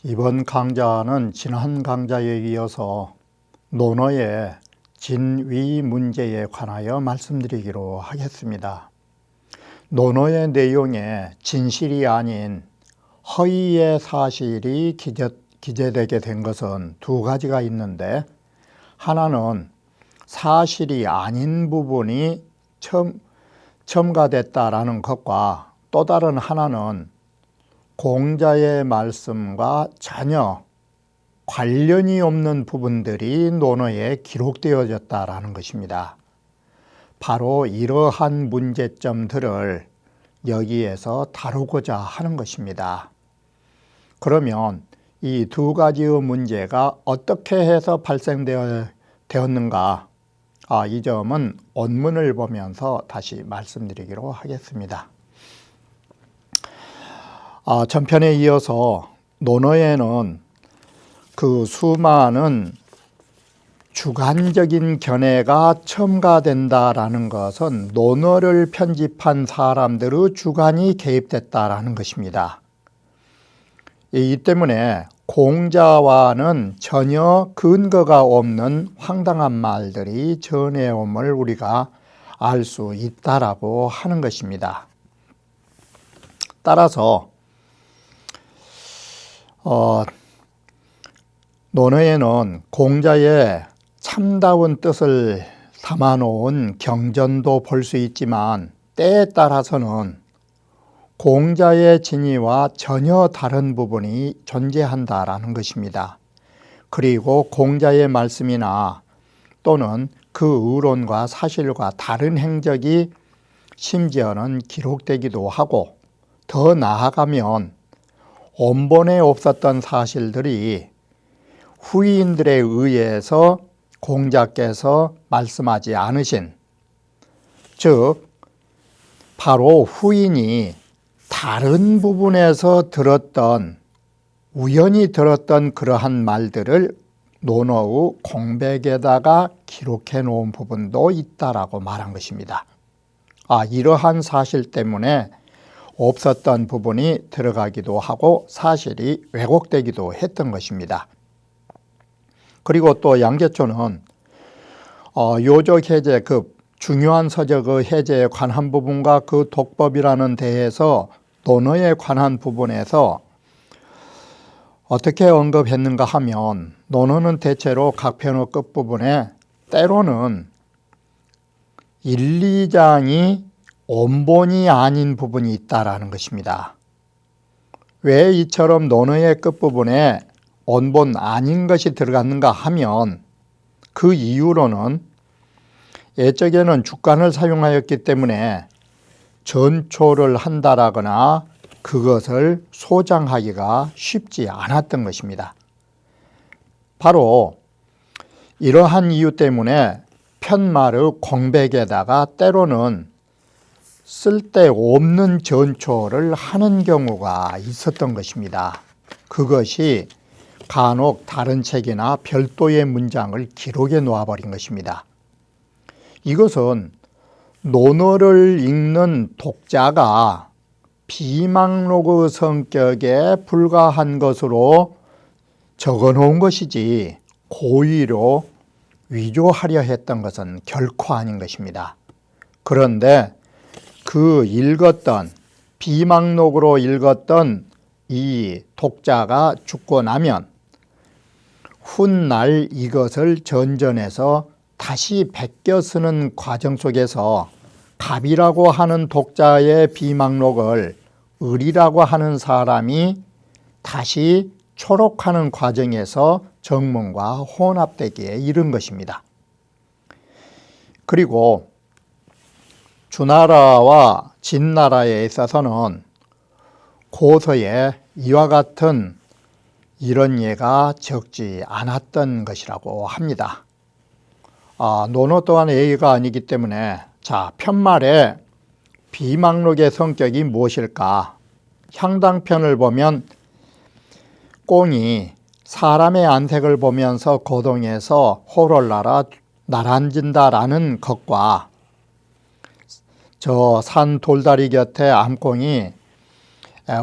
이번 강좌는 지난 강좌에 이어서 논어의 진위 문제에 관하여 말씀드리기로 하겠습니다. 논어의 내용에 진실이 아닌 허위의 사실이 기재되게 된 것은 두 가지가 있는데, 하나는 사실이 아닌 부분이 첨가됐다라는 것과 또 다른 하나는 공자의 말씀과 전혀 관련이 없는 부분들이 논어에 기록되어졌다라는 것입니다. 바로 이러한 문제점들을 여기에서 다루고자 하는 것입니다. 그러면 이 두 가지의 문제가 어떻게 해서 발생되었는가? 이 점은 원문을 보면서 다시 말씀드리기로 하겠습니다. 전편에 이어서 논어에는 그 수많은 주관적인 견해가 첨가된다라는 것은 논어를 편집한 사람들의 주관이 개입됐다라는 것입니다. 이 때문에 공자와는 전혀 근거가 없는 황당한 말들이 전해옴을 우리가 알 수 있다라고 하는 것입니다. 따라서 논어에는 공자의 참다운 뜻을 담아놓은 경전도 볼 수 있지만, 때에 따라서는 공자의 진의와 전혀 다른 부분이 존재한다라는 것입니다. 그리고 공자의 말씀이나 또는 그 의론과 사실과 다른 행적이 심지어는 기록되기도 하고, 더 나아가면 원본에 없었던 사실들이 후인들에 의해서 공자께서 말씀하지 않으신, 즉 바로 후인이 다른 부분에서 우연히 들었던 그러한 말들을 논어의 공백에다가 기록해 놓은 부분도 있다라고 말한 것입니다. 이러한 사실 때문에 없었던 부분이 들어가기도 하고 사실이 왜곡되기도 했던 것입니다. 그리고 또 양재초는 요적 해제, 그 중요한 서적의 해제에 관한 부분과 그 독법이라는 데에서 논어에 관한 부분에서 어떻게 언급했는가 하면, 논어는 대체로 각 편의 끝부분에 때로는 1, 2장이 원본이 아닌 부분이 있다라는 것입니다. 왜 이처럼 논어의 끝부분에 원본 아닌 것이 들어갔는가 하면, 그 이유로는 예적에는 주관을 사용하였기 때문에 전초를 한다라거나 그것을 소장하기가 쉽지 않았던 것입니다. 바로 이러한 이유 때문에 편말의 공백에다가 때로는 쓸데없는 전초를 하는 경우가 있었던 것입니다. 그것이 간혹 다른 책이나 별도의 문장을 기록해 놓아버린 것입니다. 이것은 논어를 읽는 독자가 비망록의 성격에 불과한 것으로 적어놓은 것이지 고의로 위조하려 했던 것은 결코 아닌 것입니다. 그런데 그 비망록으로 읽었던 이 독자가 죽고 나면 훗날 이것을 전전해서 다시 베껴 쓰는 과정 속에서 갑이라고 하는 독자의 비망록을 을이라고 하는 사람이 다시 초록하는 과정에서 정문과 혼합되기에 이른 것입니다. 그리고 주나라와 진나라에 있어서는 고서에 이와 같은 이런 예가 적지 않았던 것이라고 합니다. 논어 또한 예의가 아니기 때문에, 편말에 비망록의 성격이 무엇일까? 향당편을 보면 꽁이 사람의 안색을 보면서 고동해서 호를 나란진다라는 것과 저 산 돌다리 곁에 암꽁이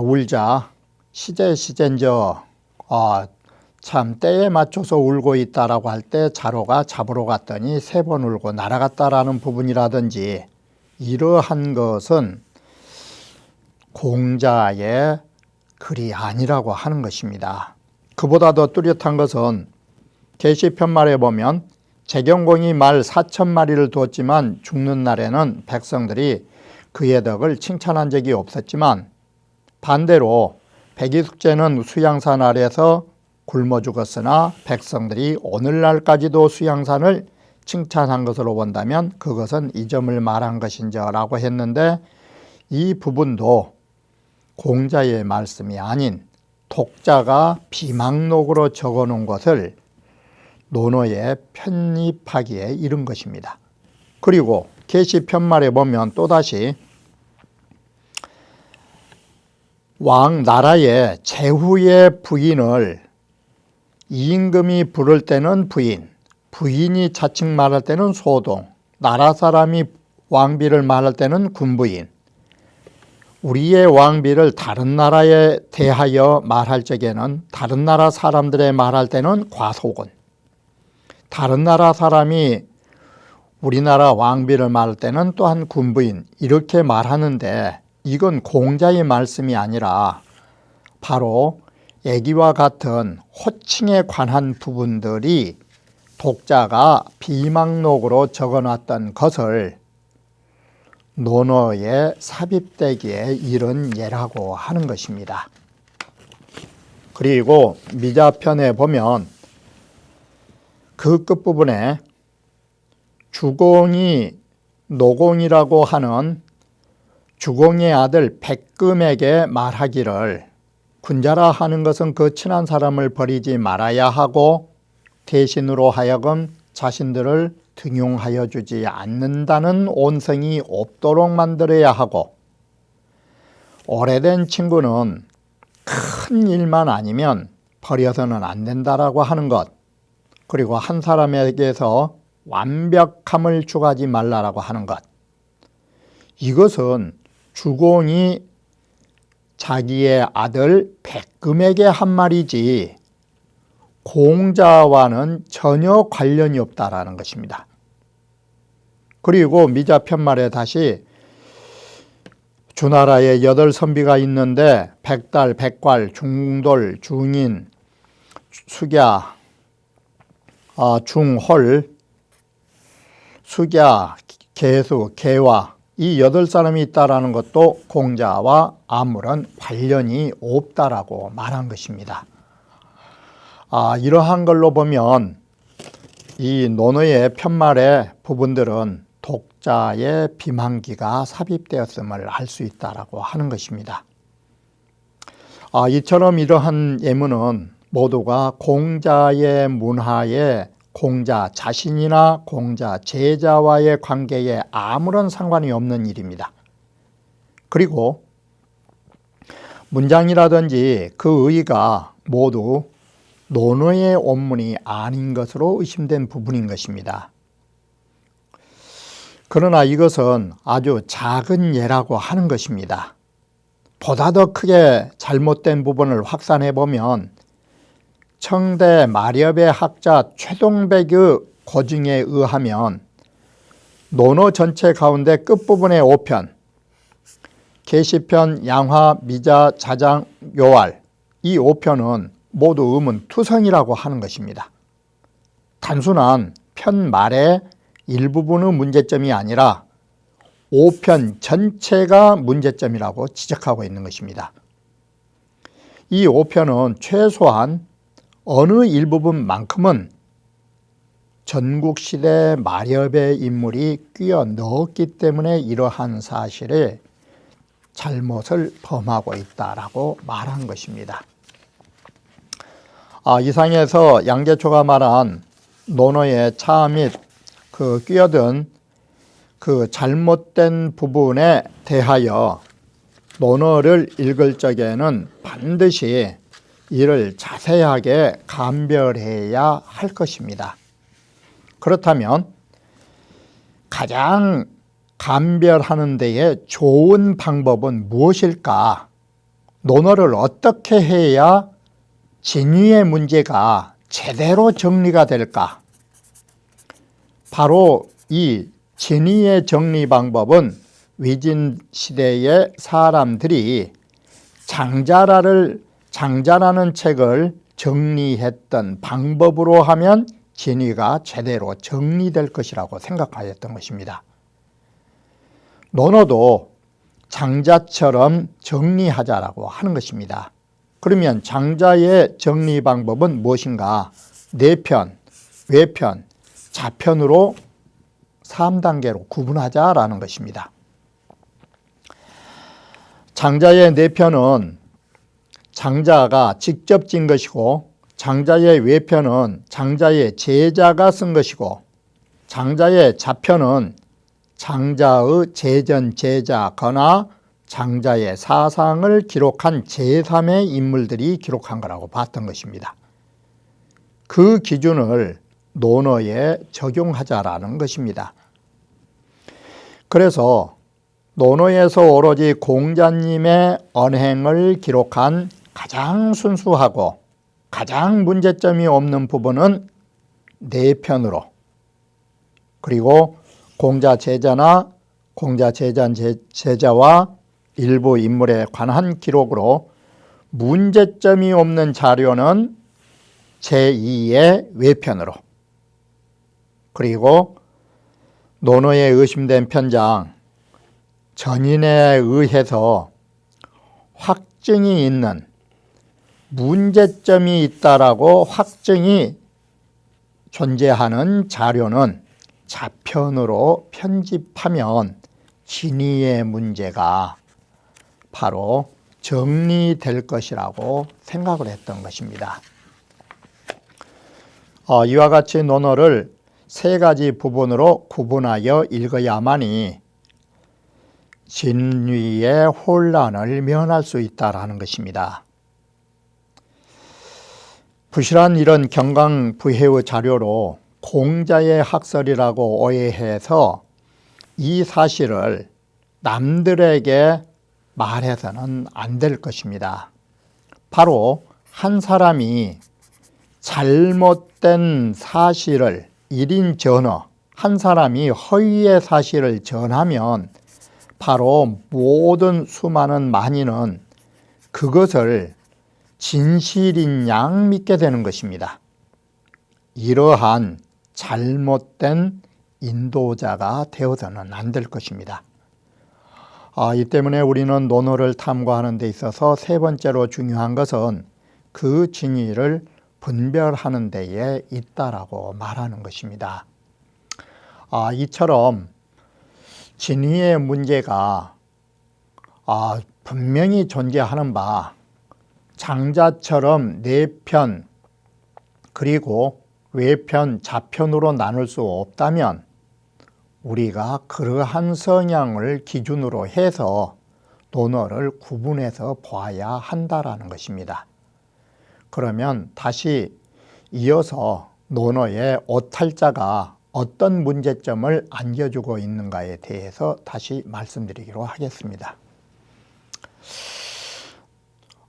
울자 시젠저 참 때에 맞춰서 울고 있다라고 할 때 자로가 잡으러 갔더니 3번 울고 날아갔다라는 부분이라든지 이러한 것은 공자의 글이 아니라고 하는 것입니다. 그보다 더 뚜렷한 것은 계시편말에 보면 재경공이 말 4,000마리를 두었지만 죽는 날에는 백성들이 그의 덕을 칭찬한 적이 없었지만 반대로 백이숙제는 수양산 아래서 굶어 죽었으나 백성들이 오늘날까지도 수양산을 칭찬한 것으로 본다면 그것은 이 점을 말한 것인지라고 했는데 이 부분도 공자의 말씀이 아닌 독자가 비망록으로 적어놓은 것을 논어에 편입하기에 이른 것입니다. 그리고 계시편말에 보면 또다시 왕 나라의 제후의 부인을 임금이 부를 때는 부인, 부인이 자칭 말할 때는 소동, 나라 사람이 왕비를 말할 때는 군부인, 우리의 왕비를 다른 나라에 대하여 말할 적에는 다른 나라 사람들에 말할 때는 과소군, 다른 나라 사람이 우리나라 왕비를 말할 때는 또한 군부인, 이렇게 말하는데 이건 공자의 말씀이 아니라 바로 애기와 같은 호칭에 관한 부분들이 독자가 비망록으로 적어놨던 것을 논어에 삽입되기에 이른 예라고 하는 것입니다. 그리고 미자편에 보면 그 끝부분에 주공이 노공이라고 하는 주공의 아들 백금에게 말하기를 군자라 하는 것은 그 친한 사람을 버리지 말아야 하고 대신으로 하여금 자신들을 등용하여 주지 않는다는 온성이 없도록 만들어야 하고 오래된 친구는 큰 일만 아니면 버려서는 안 된다라고 하는 것, 그리고 한 사람에게서 완벽함을 추구하지 말라라고 하는 것, 이것은 주공이 자기의 아들 백금에게 한 말이지 공자와는 전혀 관련이 없다라는 것입니다. 그리고 미자편말에 다시 주나라에 8선비가 있는데 백달, 백괄, 중돌, 중인, 숙야, 중홀, 숙야, 개수, 개화, 이 8사람이 있다라는 것도 공자와 아무런 관련이 없다라고 말한 것입니다. 이러한 걸로 보면 이 논어의 편말의 부분들은 독자의 비망기가 삽입되었음을 알 수 있다라고 하는 것입니다. 이처럼 이러한 예문은 모두가 공자의 문화에 공자 자신이나 공자 제자와의 관계에 아무런 상관이 없는 일입니다. 그리고 문장이라든지 그 의의가 모두 논어의 원문이 아닌 것으로 의심된 부분인 것입니다. 그러나 이것은 아주 작은 예라고 하는 것입니다. 보다 더 크게 잘못된 부분을 확산해 보면 청대 마렵의 학자 최동백의 고증에 의하면 논어 전체 가운데 끝부분의 5편, 계시편, 양화, 미자, 자장, 요할, 이 5편은 모두 음은 투성이라고 하는 것입니다. 단순한 편 말의 일부분의 문제점이 아니라 5편 전체가 문제점이라고 지적하고 있는 것입니다. 이 5편은 최소한 어느 일부분만큼은 전국시대 마렵의 인물이 끼어 넣었기 때문에 이러한 사실에 잘못을 범하고 있다라고 말한 것입니다. 이상에서 양재초가 말한 논어의 차 및 그 끼어든 그 잘못된 부분에 대하여 논어를 읽을 적에는 반드시 이를 자세하게 감별해야 할 것입니다. 그렇다면 가장 감별하는 데에 좋은 방법은 무엇일까? 논어를 어떻게 해야 진위의 문제가 제대로 정리가 될까? 바로 이 진위의 정리 방법은 위진 시대의 사람들이 장자라는 책을 정리했던 방법으로 하면 진위가 제대로 정리될 것이라고 생각하였던 것입니다. 논어도 장자처럼 정리하자라고 하는 것입니다. 그러면 장자의 정리 방법은 무엇인가? 내편, 외편, 자편으로 3단계로 구분하자라는 것입니다. 장자의 내편은 장자가 직접 진 것이고, 장자의 외편은 장자의 제자가 쓴 것이고, 장자의 자편은 장자의 제전 제자거나 장자의 사상을 기록한 제3의 인물들이 기록한 거라고 봤던 것입니다. 그 기준을 논어에 적용하자라는 것입니다. 그래서 논어에서 오로지 공자님의 언행을 기록한 가장 순수하고 가장 문제점이 없는 부분은 네 편으로, 그리고 공자 제자나 공자 제자와 일부 인물에 관한 기록으로 문제점이 없는 자료는 제2의 외편으로, 그리고 논어에 의심된 편장 전인에 의해서 확증이 있는, 문제점이 있다라고 확증이 존재하는 자료는 자편으로 편집하면 진위의 문제가 바로 정리될 것이라고 생각을 했던 것입니다. 이와 같이 논어를 세 가지 부분으로 구분하여 읽어야만이 진위의 혼란을 면할 수 있다라는 것입니다. 부실한 이런 경강부회의 자료로 공자의 학설이라고 오해해서 이 사실을 남들에게 말해서는 안 될 것입니다. 바로 한 사람이 잘못된 사실을, 일인 전어, 한 사람이 허위의 사실을 전하면 바로 모든 수많은 만인은 그것을 진실인 양 믿게 되는 것입니다. 이러한 잘못된 인도자가 되어서는 안 될 것입니다. 이 때문에 우리는 논어를 탐구하는 데 있어서 세 번째로 중요한 것은 그 진위를 분별하는 데에 있다라고 말하는 것입니다. 이처럼 진위의 문제가 분명히 존재하는 바, 장자처럼 내편 그리고 외편, 자편으로 나눌 수 없다면 우리가 그러한 성향을 기준으로 해서 논어를 구분해서 봐야 한다라는 것입니다. 그러면 다시 이어서 논어의 오탈자가 어떤 문제점을 안겨주고 있는가에 대해서 다시 말씀드리기로 하겠습니다.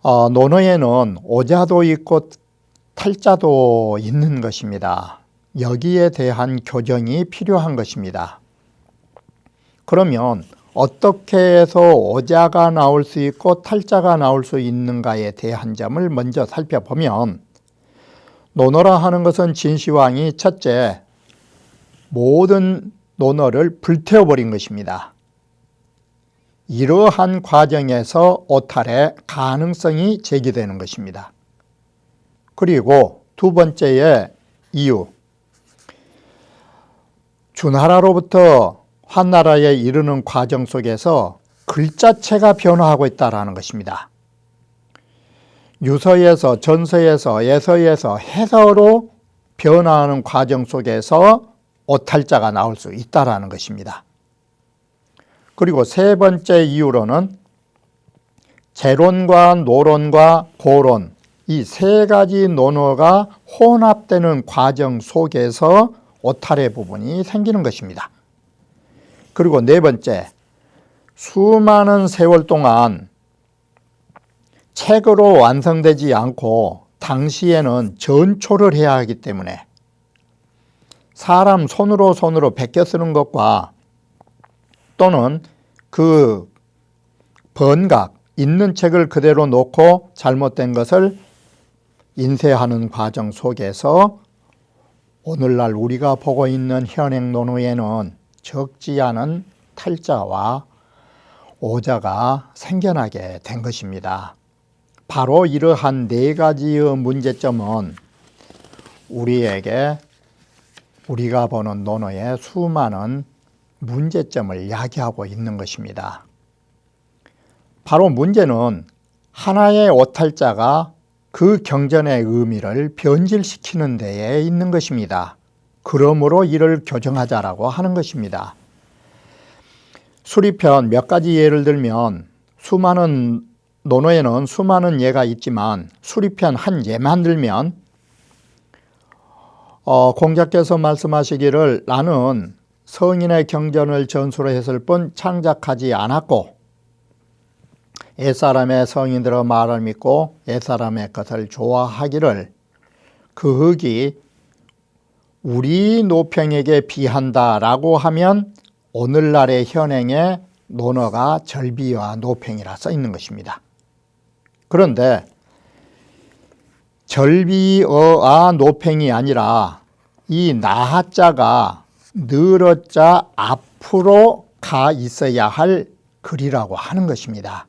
논어에는 오자도 있고 탈자도 있는 것입니다. 여기에 대한 교정이 필요한 것입니다. 그러면 어떻게 해서 오자가 나올 수 있고 탈자가 나올 수 있는가에 대한 점을 먼저 살펴보면, 논어라 하는 것은 진시황이 첫째, 모든 논어를 불태워버린 것입니다. 이러한 과정에서 오탈의 가능성이 제기되는 것입니다. 그리고 두 번째의 이유, 주나라로부터 환나라에 이르는 과정 속에서 글자체가 변화하고 있다는 것입니다. 유서에서, 전서에서, 예서에서 해서로 변화하는 과정 속에서 오탈자가 나올 수 있다는 것입니다. 그리고 세 번째 이유로는 재론과 노론과 고론, 이 세 가지 논어가 혼합되는 과정 속에서 오탈의 부분이 생기는 것입니다. 그리고 네 번째, 수많은 세월 동안 책으로 완성되지 않고 당시에는 전초를 해야 하기 때문에 사람 손으로 베껴 쓰는 것과 또는 그 번각, 있는 책을 그대로 놓고 잘못된 것을 인쇄하는 과정 속에서 오늘날 우리가 보고 있는 현행 논어에는 적지 않은 탈자와 오자가 생겨나게 된 것입니다. 바로 이러한 네 가지의 문제점은 우리가 보는 논어의 수많은 문제점을 야기하고 있는 것입니다. 바로 문제는 하나의 오탈자가 그 경전의 의미를 변질시키는 데에 있는 것입니다. 그러므로 이를 교정하자라고 하는 것입니다. 수리편 몇 가지 예를 들면 논어에는 수많은 예가 있지만 수리편 한 예만 들면 공자께서 말씀하시기를 나는 성인의 경전을 전수로 했을 뿐 창작하지 않았고 옛사람의 성인들의 말을 믿고 옛사람의 것을 좋아하기를 그 흙이 우리 노평에게 비한다라고 하면 오늘날의 현행의 논어가 절비와 노평이라 써 있는 것입니다. 그런데 절비어와 노평이 아니라 이 나하자가 늘어자 앞으로 가 있어야 할 글이라고 하는 것입니다.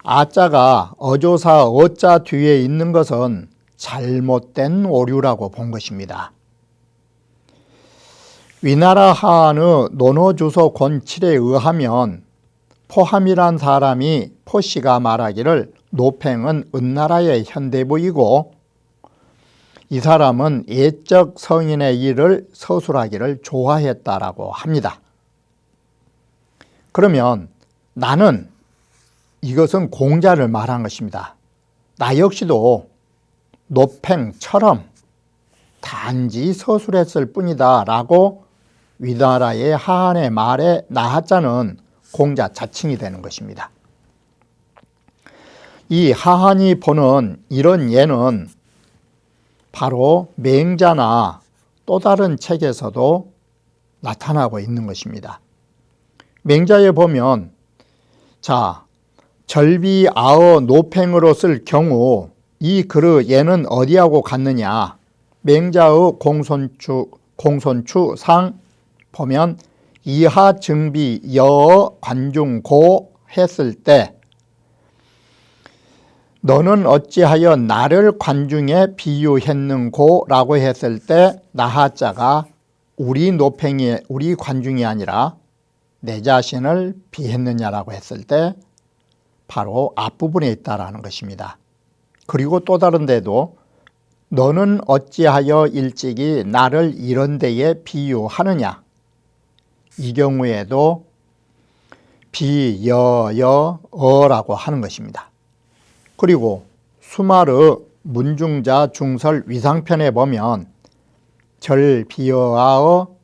아자가 어조사 어자 뒤에 있는 것은 잘못된 오류라고 본 것입니다. 위나라 하한의 논어주소 권7에 의하면 포함이란 사람이 포씨가 말하기를 노팽은 은나라의 현대부이고 이 사람은 옛적 성인의 일을 서술하기를 좋아했다라고 합니다. 그러면 나는 이것은 공자를 말한 것입니다. 나 역시도 노팽처럼 단지 서술했을 뿐이다 라고 위나라의 하한의 말에 나하자는 공자 자칭이 되는 것입니다. 이 하한이 보는 이런 예는 바로 맹자나 또 다른 책에서도 나타나고 있는 것입니다. 맹자에 보면 절비아어 노팽으로 쓸 경우 이 글의 예는 어디하고 같느냐. 맹자의 공손추상 보면 이하 증비 여어 관중고 했을 때 너는 어찌하여 나를 관중에 비유했는고 라고 했을 때 나하자가 우리 관중이 아니라 내 자신을 비했느냐라고 했을 때 바로 앞부분에 있다라는 것입니다. 그리고 또 다른 데도 너는 어찌하여 일찍이 나를 이런 데에 비유하느냐. 이 경우에도 비여여어라고 하는 것입니다. 그리고 수마르 문중자 중설 위상편에 보면 절비여아어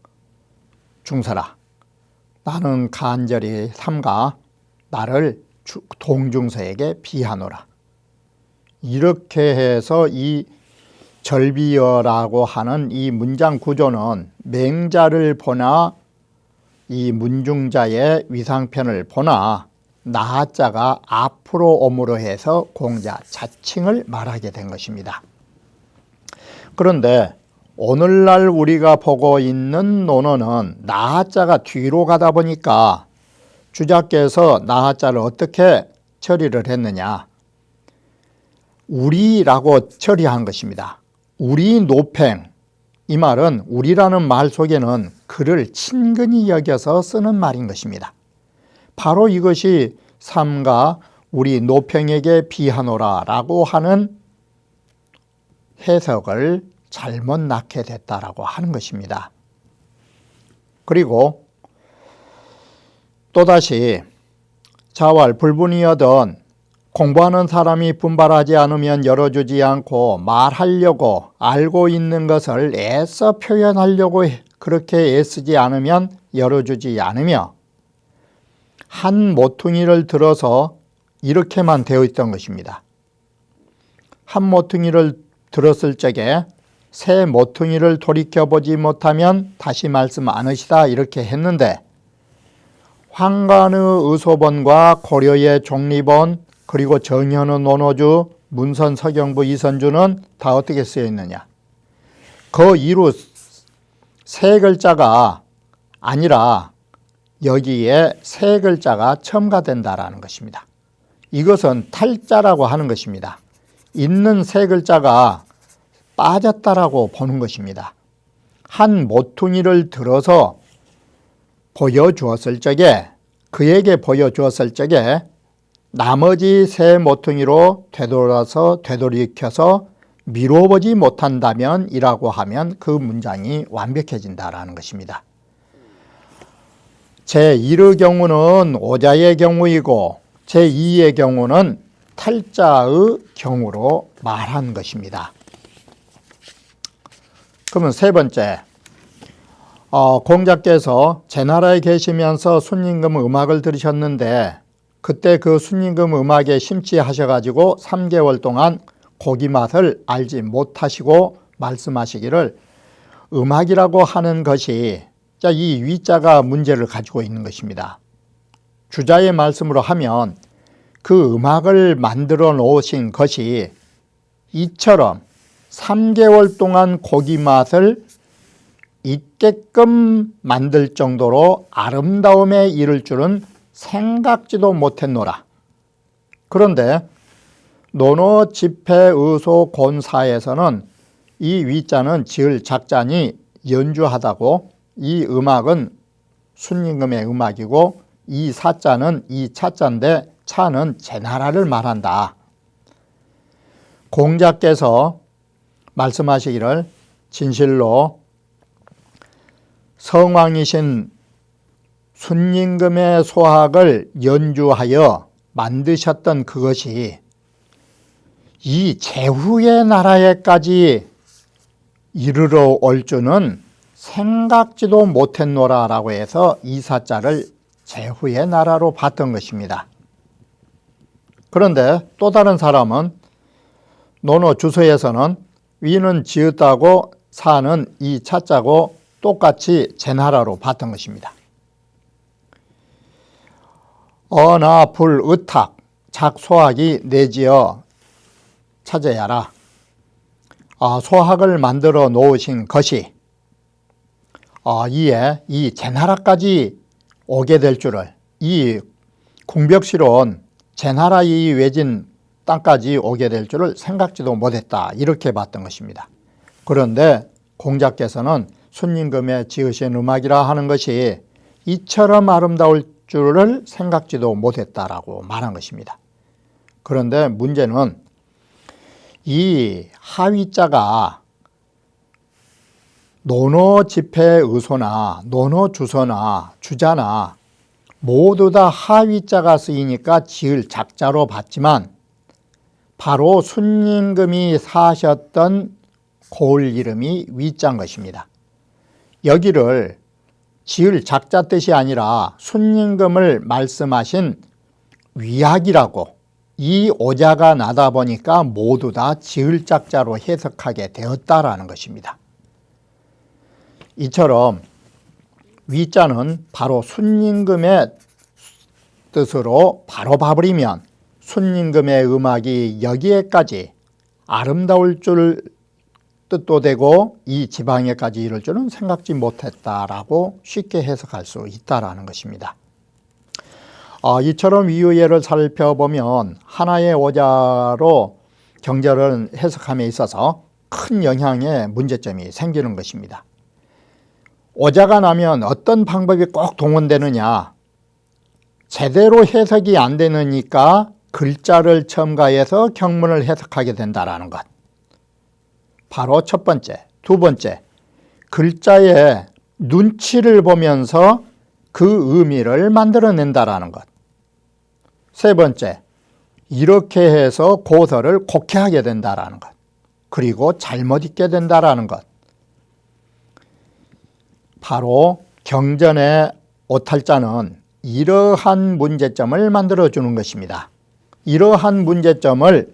중설아 나는 간절히 삼가 나를 동중서에게 비하노라. 이렇게 해서 이 절비여라고 하는 이 문장 구조는 맹자를 보나 이 문중자의 위상편을 보나 나하자가 앞으로 옴으로 해서 공자 자칭을 말하게 된 것입니다. 그런데 오늘날 우리가 보고 있는 논어는 나하자가 뒤로 가다 보니까 주자께서 나하자를 어떻게 처리를 했느냐. 우리라고 처리한 것입니다. 우리 노팽, 이 말은 우리라는 말 속에는 그를 친근히 여겨서 쓰는 말인 것입니다. 바로 이것이 삼가 우리 노평에게 비하노라 라고 하는 해석을 잘못 낳게 됐다라고 하는 것입니다. 그리고 또다시 자왈 불분이여든 공부하는 사람이 분발하지 않으면 열어주지 않고 말하려고 알고 있는 것을 애써 표현하려고 그렇게 애쓰지 않으면 열어주지 않으며 한 모퉁이를 들어서 이렇게만 되어 있던 것입니다. 한 모퉁이를 들었을 적에 새 모퉁이를 돌이켜보지 못하면 다시 말씀 않으시다 이렇게 했는데, 황간의 의소본과 고려의 종리본, 그리고 정현의 논어주, 문선 서경부 이선주는 다 어떻게 쓰여 있느냐? 그 이루 세 글자가 아니라 여기에 세 글자가 첨가된다라는 것입니다. 이것은 탈자라고 하는 것입니다. 있는 세 글자가 빠졌다라고 보는 것입니다. 한 모퉁이를 들어서 보여주었을 적에, 그에게 보여주었을 적에 나머지 세 모퉁이로 되돌이켜서 미뤄보지 못한다면 이라고 하면 그 문장이 완벽해진다라는 것입니다. 제1의 경우는 오자의 경우이고 제2의 경우는 탈자의 경우로 말한 것입니다. 그러면 세 번째, 공자께서 제나라에 계시면서 순임금 음악을 들으셨는데 그때 그 순임금 음악에 심취하셔가지고 3개월 동안 고기 맛을 알지 못하시고 말씀하시기를, 음악이라고 하는 것이 이 위자가 문제를 가지고 있는 것입니다. 주자의 말씀으로 하면 그 음악을 만들어 놓으신 것이 이처럼 3개월 동안 고기 맛을 있게끔 만들 정도로 아름다움에 이를 줄은 생각지도 못했노라. 그런데 논어 집회 의소 곤사에서는 이 위자는 지을 작자니 연주하다고, 이 음악은 순임금의 음악이고 이 사자는 이 차자인데 차는 제나라를 말한다. 공자께서 말씀하시기를 진실로 성왕이신 순임금의 소학을 연주하여 만드셨던 그것이 이 제후의 나라에까지 이르러 올 줄은 생각지도 못했노라 라고 해서 이 사자를 제후의 나라로 봤던 것입니다. 그런데 또 다른 사람은 논어 주서에서는 위는 지었다고 사는 이 차자고 똑같이 제나라로 봤던 것입니다. 어나 불 의탁 작소학이 내지어 찾아야라. 소학을 만들어 놓으신 것이 이에 이 제나라까지 오게 될 줄을, 이 궁벽시론 제나라 이 외진 땅까지 오게 될 줄을 생각지도 못했다 이렇게 봤던 것입니다. 그런데 공자께서는 순임금의 지으신 음악이라 하는 것이 이처럼 아름다울 줄을 생각지도 못했다라고 말한 것입니다. 그런데 문제는 이 하위자가 논어 집회 의소나 논어 주서나 주자나 모두 다 하위자가 쓰이니까 지을 작자로 봤지만 바로 순임금이 사셨던 고을 이름이 위자인 것입니다. 여기를 지을 작자 뜻이 아니라 순임금을 말씀하신 위학이라고, 이 오자가 나다 보니까 모두 다 지을 작자로 해석하게 되었다라는 것입니다. 이처럼 위자는 바로 순임금의 뜻으로 바로 봐버리면 순임금의 음악이 여기에까지 아름다울 줄 뜻도 되고 이 지방에까지 이를 줄은 생각지 못했다라고 쉽게 해석할 수 있다라는 것입니다. 이처럼 이유예를 살펴보면 하나의 오자로 경절을 해석함에 있어서 큰 영향의 문제점이 생기는 것입니다. 오자가 나면 어떤 방법이 꼭 동원되느냐, 제대로 해석이 안 되니까 글자를 첨가해서 경문을 해석하게 된다는 것. 바로 첫 번째. 두 번째, 글자의 눈치를 보면서 그 의미를 만들어낸다는 것. 세 번째, 이렇게 해서 고서를 곡해하게 된다는 것. 그리고 잘못 읽게 된다는 것. 바로 경전의 오탈자는 이러한 문제점을 만들어주는 것입니다. 이러한 문제점을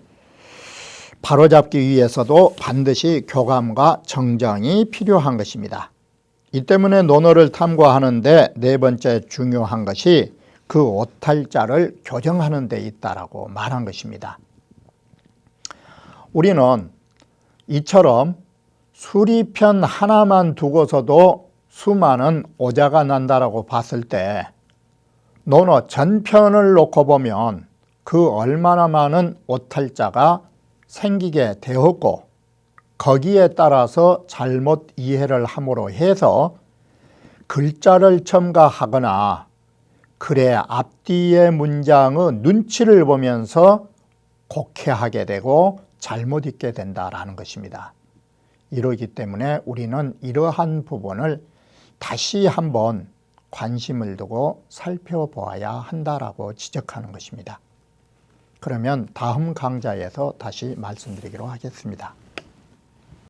바로잡기 위해서도 반드시 교감과 정정이 필요한 것입니다. 이 때문에 논어를 탐구하는데 네 번째 중요한 것이 그 오탈자를 교정하는 데 있다라고 말한 것입니다. 우리는 이처럼 수리편 하나만 두고서도 수많은 오자가 난다라고 봤을 때 논어 전편을 놓고 보면 그 얼마나 많은 오탈자가 생기게 되었고 거기에 따라서 잘못 이해를 함으로 해서 글자를 첨가하거나 글의 앞뒤의 문장의 눈치를 보면서 곡해하게 되고 잘못 읽게 된다라는 것입니다. 이러기 때문에 우리는 이러한 부분을 다시 한번 관심을 두고 살펴보아야 한다라고 지적하는 것입니다. 그러면 다음 강좌에서 다시 말씀드리기로 하겠습니다.